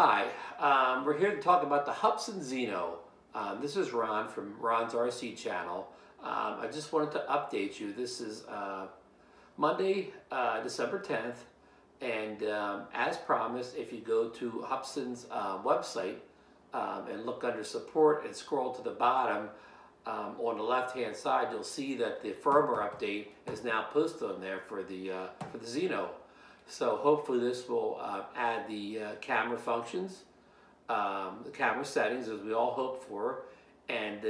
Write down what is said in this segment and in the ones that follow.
Hi, we're here to talk about the Hubsan Zino. This is Ron from Ron's RC channel. I just wanted to update you. This is Monday, December 10th, and as promised, if you go to Hubsan's website and look under support and scroll to the bottom, on the left-hand side, you'll see that the firmware update is now posted on there for the Zino. So hopefully this will add the camera functions, the camera settings, as we all hope for, and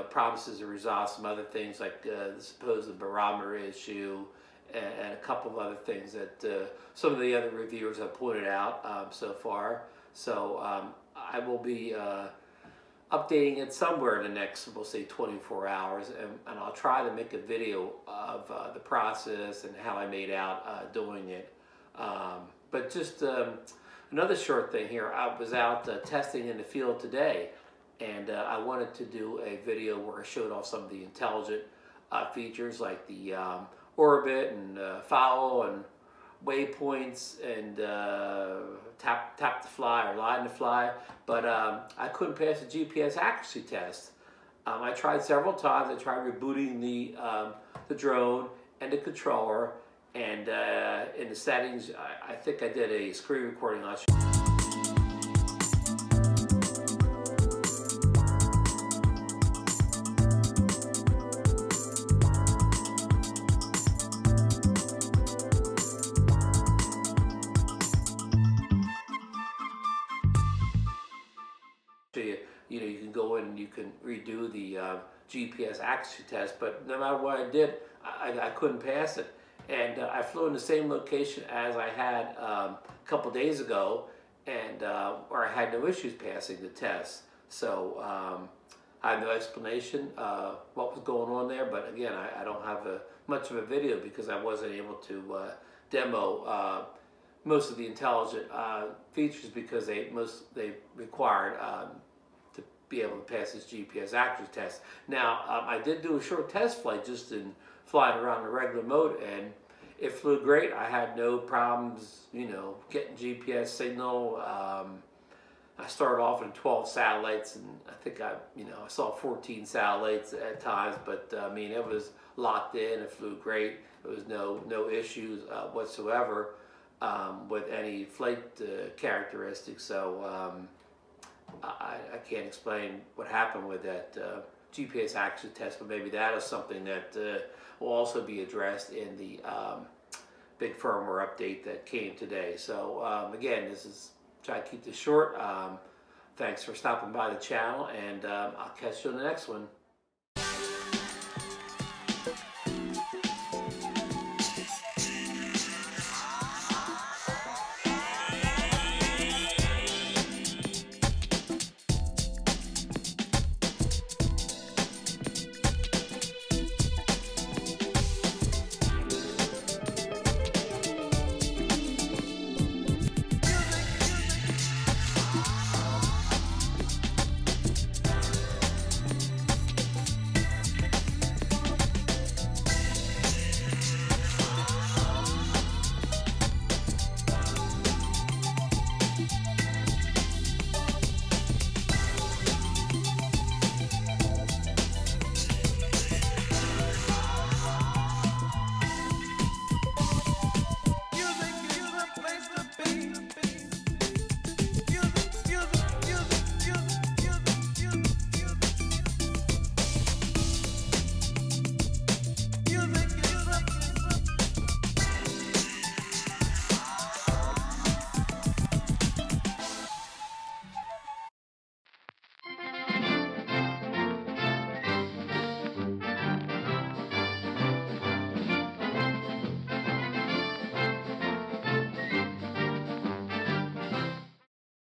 promises to resolve some other things like the supposed barometer issue and a couple of other things that some of the other reviewers have pointed out so far. So I will be updating it somewhere in the next, we'll say, 24 hours, and I'll try to make a video of the process and how I made out doing it. But just another short thing here. I was out testing in the field today, and I wanted to do a video where I showed off some of the intelligent features like the orbit and follow and waypoints and tap to fly or line to fly, but I couldn't pass the GPS accuracy test. I tried several times. I tried rebooting the drone and the controller, and in the settings, I think I did a screen recording last year. You can go in and you can redo the GPS accuracy test, but no matter what I did, I couldn't pass it. And I flew in the same location as I had a couple days ago, and where I had no issues passing the test. So I have no explanation what was going on there, but again, I don't have much of a video because I wasn't able to demo most of the intelligent features because they required to be able to pass this GPS accuracy test. Now, I did do a short test flight just in flying around the regular mode, and it flew great. I had no problems, getting GPS signal. I started off in 12 satellites, and I think I saw 14 satellites at times, but I mean, it was locked in. It flew great. There was no issues whatsoever with any flight characteristics. So I can't explain what happened with that GPS accuracy test, but maybe that is something that will also be addressed in the big firmware update that came today. So again, this is try to keep this short. Thanks for stopping by the channel, and I'll catch you on the next one.